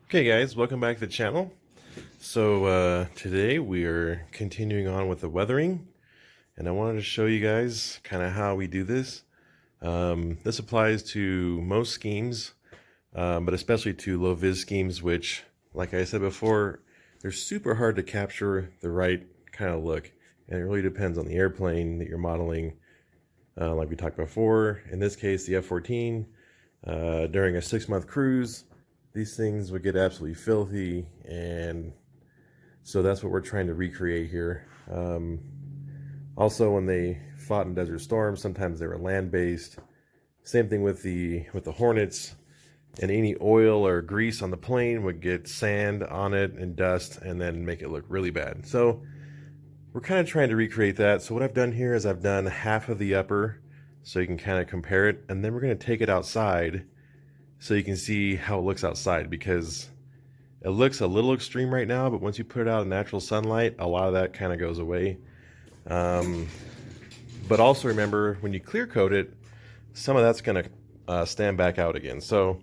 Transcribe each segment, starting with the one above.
Okay guys, welcome back to the channel. So today we are continuing on with the weathering, and I wanted to show you guys kind of how we do this. This applies to most schemes, but especially to low vis schemes, which, like I said before, they're super hard to capture the right kind of look, and it really depends on the airplane that you're modeling. Like we talked before, in this case the F14, during a 6-month cruise, these things would get absolutely filthy, and so that's what we're trying to recreate here. Also, when they fought in Desert Storm, sometimes they were land-based. Same thing with the Hornets, and any oil or grease on the plane would get sand on it and dust and then make it look really bad. So we're kind of trying to recreate that. So what I've done here is I've done half of the upper so you can kind of compare it, and then we're going to take it outside so you can see how it looks outside, because it looks a little extreme right now, but once you put it out in natural sunlight, a lot of that kind of goes away. But also remember, when you clear coat it, some of that's going to stand back out again. So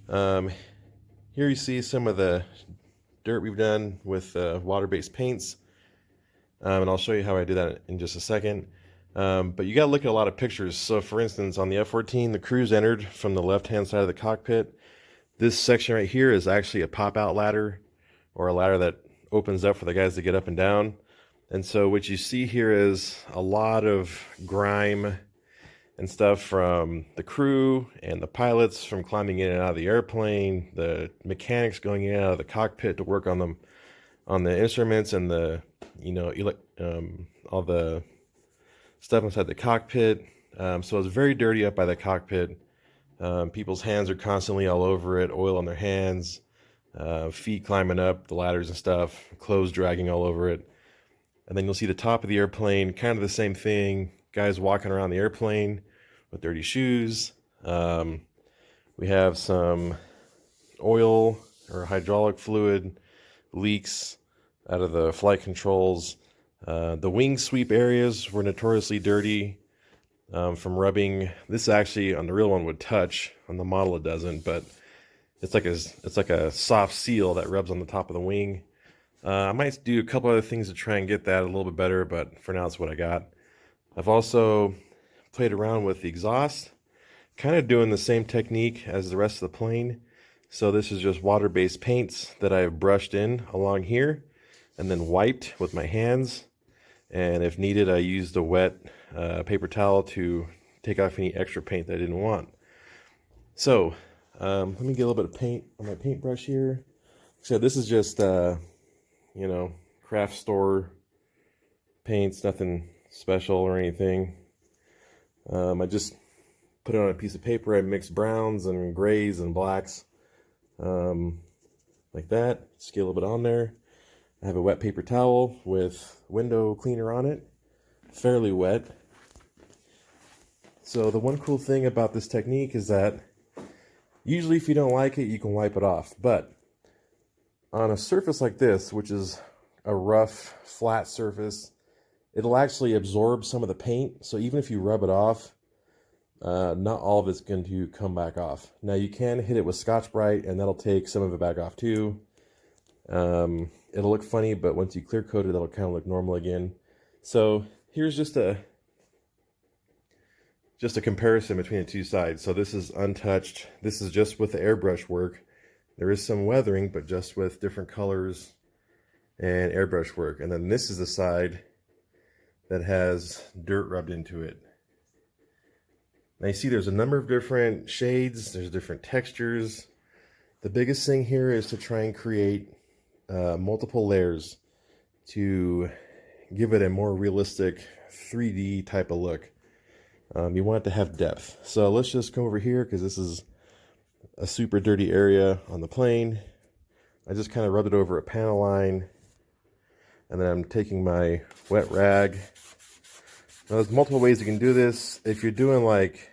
here you see some of the dirt we've done with water-based paints, and I'll show you how I do that in just a second. But you got to look at a lot of pictures. So for instance, on the F14, the crew's entered from the left-hand side of the cockpit. This section right here is actually a pop-out ladder, or a ladder that opens up for the guys to get up and down. And so what you see here is a lot of grime and stuff from the crew and the pilots from climbing in and out of the airplane, the mechanics going in and out of the cockpit to work on them, on the instruments, and the, all the stuff inside the cockpit. So it's very dirty up by the cockpit. People's hands are constantly all over it, oil on their hands, feet climbing up the ladders and stuff, clothes dragging all over it. And then you'll see the top of the airplane, kind of the same thing, guys walking around the airplane with dirty shoes. We have some oil or hydraulic fluid leaks out of the flight controls. The wing sweep areas were notoriously dirty from rubbing. This actually, on the real one, would touch. On the model it doesn't, but it's like a soft seal that rubs on the top of the wing. I might do a couple other things to try and get that a little bit better, but for now it's what I got. I've also played around with the exhaust, kind of doing the same technique as the rest of the plane. So this is just water-based paints that I have brushed in along here and then wiped with my hands. And if needed, I used a wet paper towel to take off any extra paint that I didn't want. So let me get a little bit of paint on my paintbrush here. So this is just, craft store paints, nothing special or anything. I just put it on a piece of paper. I mixed browns and grays and blacks like that. Just get a little bit on there. I have a wet paper towel with window cleaner on it, fairly wet. So the one cool thing about this technique is that usually if you don't like it, you can wipe it off. But on a surface like this, which is a rough, flat surface, it'll actually absorb some of the paint. So even if you rub it off, not all of it's going to come back off. Now you can hit it with Scotch-Brite and that'll take some of it back off too. It'll look funny, but once you clear coat it, that'll kind of look normal again. So here's just a comparison between the two sides. So this is untouched. This is just with the airbrush work. There is some weathering, but just with different colors and airbrush work. And then this is the side that has dirt rubbed into it. Now you see there's a number of different shades, there's different textures. The biggest thing here is to try and create multiple layers to give it a more realistic 3D type of look. You want it to have depth. So let's just go over here, because this is a super dirty area on the plane. I just kind of rubbed it over a panel line, and then I'm taking my wet rag. Now there's multiple ways you can do this. If you're doing like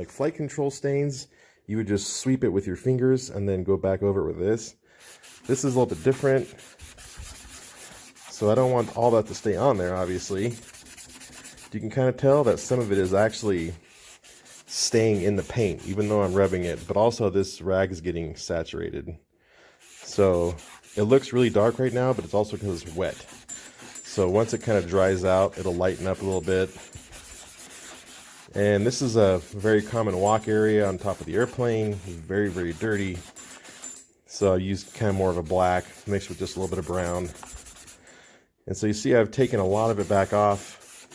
flight control stains, you would just sweep it with your fingers and then go back over it with this. This is a little bit different, so I don't want all that to stay on there, obviously. You can kind of tell that some of it is actually staying in the paint, even though I'm rubbing it, but also this rag is getting saturated. So it looks really dark right now, but it's also because it's wet. So once it kind of dries out, it'll lighten up a little bit. And this is a very common walk area on top of the airplane. It's very, very dirty. So I used kind of more of a black mixed with just a little bit of brown. And so you see I've taken a lot of it back off.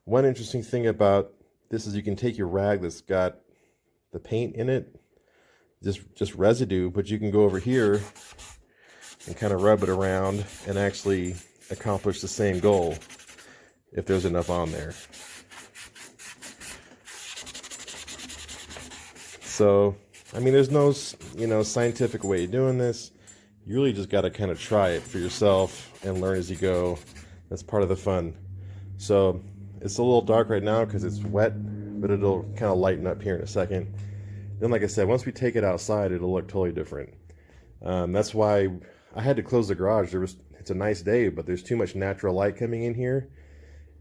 One interesting thing about this is you can take your rag that's got the paint in it, just residue, but you can go over here and kind of rub it around and actually accomplish the same goal if there's enough on there. So, I mean, there's no, scientific way of doing this. You really just got to kind of try it for yourself and learn as you go. That's part of the fun. So, it's a little dark right now because it's wet, but it'll kind of lighten up here in a second. Then, like I said, once we take it outside, it'll look totally different. That's why I had to close the garage. It's a nice day, but there's too much natural light coming in here.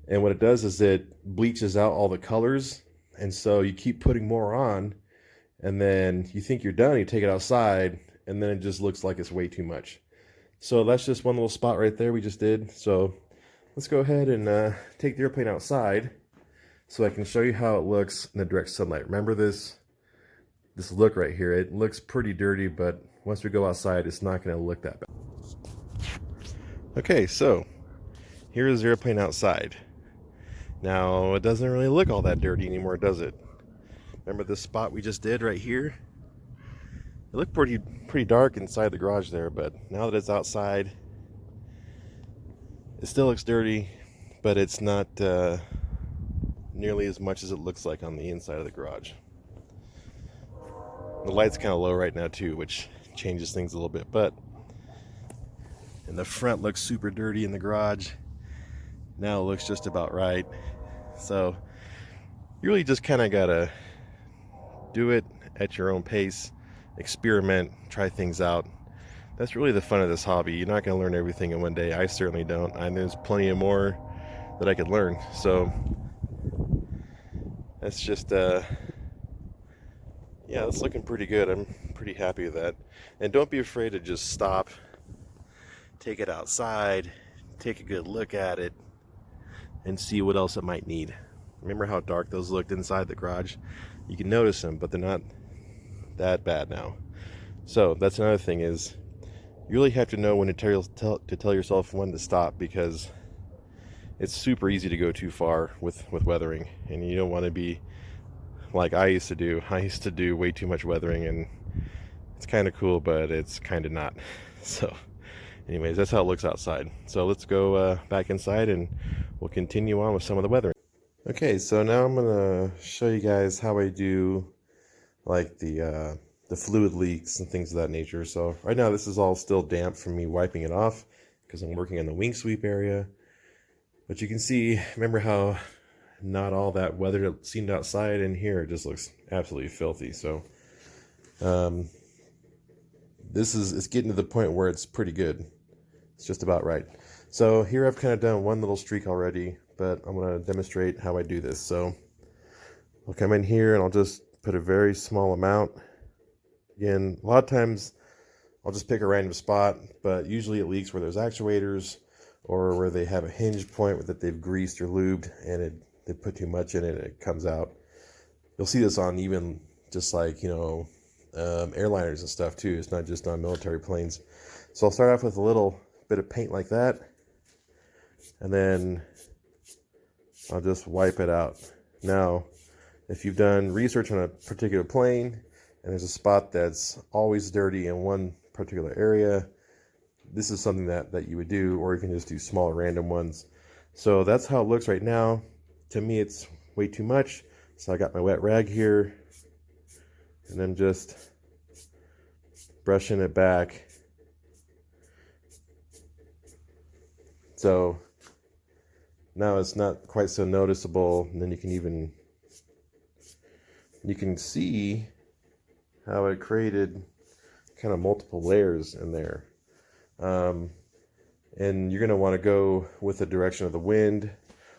And what it does is it bleaches out all the colors. And so you keep putting more on, and then you think you're done, you take it outside, and then it just looks like it's way too much. So that's just one little spot right there we just did. So let's go ahead and take the airplane outside so I can show you how it looks in the direct sunlight. Remember this look right here. It looks pretty dirty, but once we go outside, it's not going to look that bad. Okay, so here is the airplane outside. Now, it doesn't really look all that dirty anymore, does it? Remember this spot we just did right here? It looked pretty dark inside the garage there, but now that it's outside, it still looks dirty, but it's not nearly as much as it looks like on the inside of the garage. The light's kind of low right now too, which changes things a little bit, but and the front looks super dirty in the garage. Now it looks just about right. So you really just kind of gotta do it at your own pace, experiment, try things out. That's really the fun of this hobby. You're not going to learn everything in one day. I certainly don't. And there's plenty of more that I could learn. So that's just yeah, it's looking pretty good. I'm pretty happy with that. And don't be afraid to just stop, take it outside, take a good look at it, and see what else it might need. Remember how dark those looked inside the garage? You can notice them, but they're not that bad now. So that's another thing, is you really have to know when to tell yourself when to stop, because it's super easy to go too far with weathering, and you don't want to be like I used to do. I used to do way too much weathering, and it's kind of cool, but it's kind of not. So anyways, that's how it looks outside. So let's go back inside and we'll continue on with some of the weathering. Okay, so now I'm gonna show you guys how I do like the fluid leaks and things of that nature. So right now this is all still damp from me wiping it off because I'm working in the wing sweep area. But you can see, remember how not all that weather seemed outside, in here it just looks absolutely filthy. So it's getting to the point where it's pretty good. It's just about right. So here I've kind of done one little streak already, but I'm going to demonstrate how I do this. So I'll come in here and I'll just put a very small amount. Again, a lot of times I'll just pick a random spot, but usually it leaks where there's actuators or where they have a hinge point that they've greased or lubed, and they put too much in it and it comes out. You'll see this on even just like, airliners and stuff too. It's not just on military planes. So I'll start off with a little bit of paint like that, and then I'll just wipe it out. Now, if you've done research on a particular plane and there's a spot that's always dirty in one particular area, this is something that you would do, or you can just do smaller random ones. So that's how it looks right now. To me, it's way too much. So I got my wet rag here, and I'm just brushing it back. So now it's not quite so noticeable, and then you can see how it created kind of multiple layers in there. And you're going to want to go with the direction of the wind,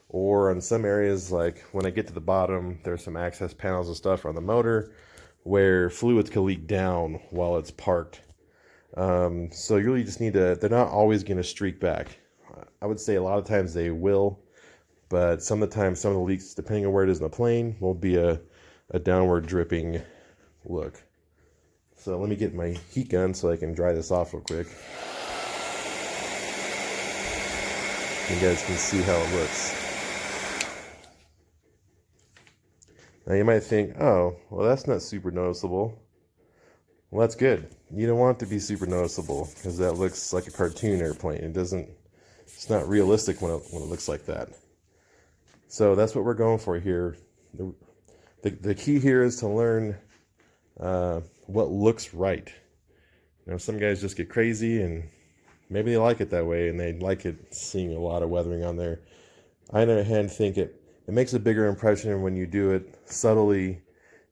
or on some areas, like when I get to the bottom, there's some access panels and stuff on the motor where fluids can leak down while it's parked. So you really just need to, they're not always going to streak back. I would say a lot of times they will, but some of the time, some of the leaks, depending on where it is in the plane, will be a downward dripping look. So let me get my heat gun so I can dry this off real quick. You guys can see how it looks. Now you might think, oh, well, that's not super noticeable. Well, that's good. You don't want it to be super noticeable because that looks like a cartoon airplane. It's not realistic when it looks like that. So that's what we're going for here. The key here is to learn what looks right. You know, some guys just get crazy and maybe they like it that way and they like it seeing a lot of weathering on there. I, on the other hand, think it makes a bigger impression when you do it subtly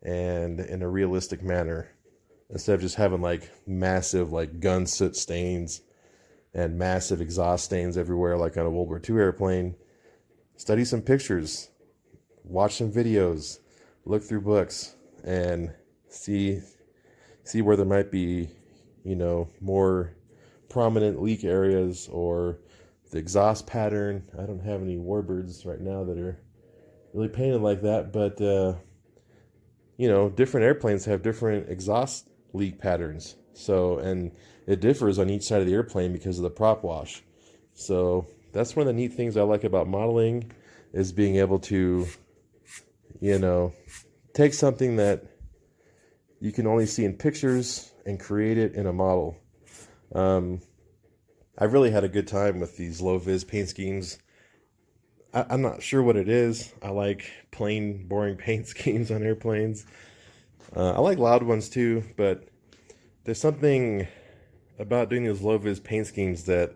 and in a realistic manner, instead of just having like massive like gun soot stains and massive exhaust stains everywhere like on a World War II airplane. Study some pictures, watch some videos, look through books, and see where there might be, you know, more prominent leak areas or the exhaust pattern. I don't have any warbirds right now that are really painted like that, but you know, different airplanes have different exhaust leak patterns. So, and it differs on each side of the airplane because of the prop wash. So that's one of the neat things I like about modeling, is being able to, you know, take something that you can only see in pictures and create it in a model. I've really had a good time with these low-vis paint schemes. I'm not sure what it is. I like plain, boring paint schemes on airplanes. I like loud ones too, but there's something about doing these low-vis paint schemes that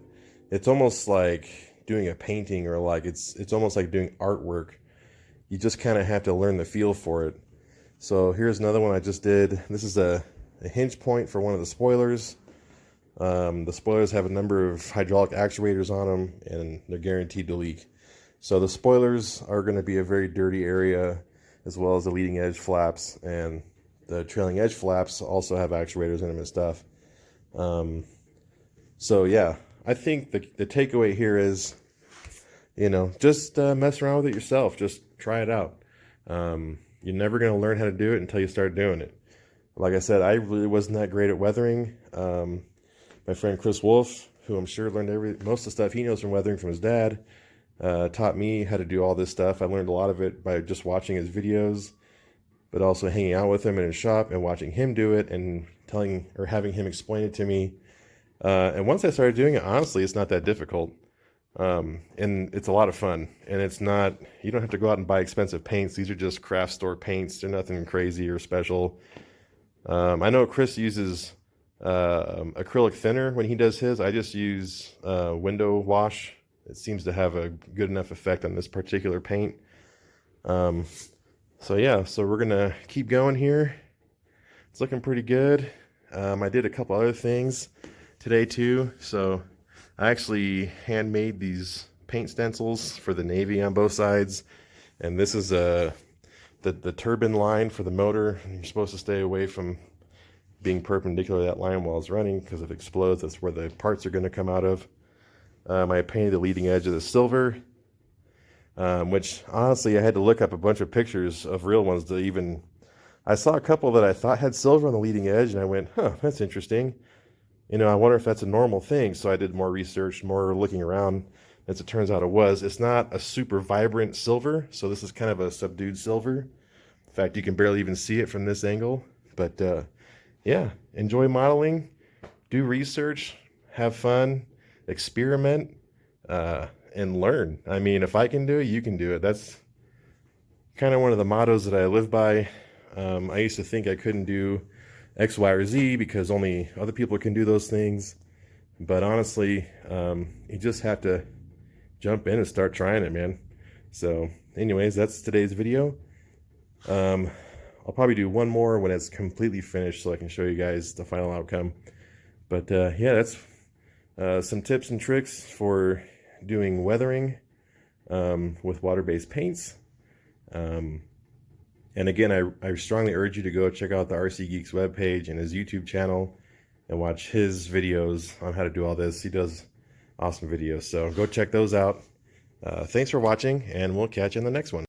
it's almost like doing a painting, or like it's almost like doing artwork. You just kind of have to learn the feel for it. So here's another one I just did. This is a hinge point for one of the spoilers. The spoilers have a number of hydraulic actuators on them, and they're guaranteed to leak. So the spoilers are going to be a very dirty area, as well as the leading edge flaps, and the trailing edge flaps also have actuators in them and stuff. So yeah, I think the takeaway here is, you know, just mess around with it yourself. Just try it out. You're never going to learn how to do it until you start doing it. Like I said, I really wasn't that great at weathering. My friend Chris Wolf, who I'm sure learned most of the stuff he knows from weathering from his dad, taught me how to do all this stuff. I learned a lot of it by just watching his videos, but also hanging out with him in his shop and watching him do it and having him explain it to me. And once I started doing it, honestly, it's not that difficult. And it's a lot of fun, and you don't have to go out and buy expensive paints. These are just craft store paints. They're nothing crazy or special. I know Chris uses acrylic thinner when he does his. I just use window wash. It seems to have a good enough effect on this particular paint. So yeah, so we're gonna keep going here. It's looking pretty good. I did a couple other things today too. So I actually handmade these paint stencils for the Navy on both sides, and this is the turbine line for the motor. You're supposed to stay away from being perpendicular to that line while it's running, because if it explodes, that's where the parts are going to come out of. I painted the leading edge of the silver, which honestly I had to look up a bunch of pictures of real ones to even. I saw a couple that I thought had silver on the leading edge, and I went, huh, that's interesting. You know, I wonder if that's a normal thing. So I did more research, more looking around. As it turns out, it was. It's not a super vibrant silver, so this is kind of a subdued silver. In fact, you can barely even see it from this angle. But yeah, enjoy modeling, do research, have fun, experiment, and learn. I mean, if I can do it, you can do it. That's kind of one of the mottos that I live by. I used to think I couldn't do X, Y, or Z because only other people can do those things. But honestly, you just have to jump in and start trying it, man. So anyways, that's today's video. I'll probably do one more when it's completely finished so I can show you guys the final outcome. But yeah, that's some tips and tricks for doing weathering. with water-based paints. And again, I strongly urge you to go check out the RC Geeks webpage and his YouTube channel and watch his videos on how to do all this. He does awesome videos, so go check those out. Thanks for watching, and we'll catch you in the next one.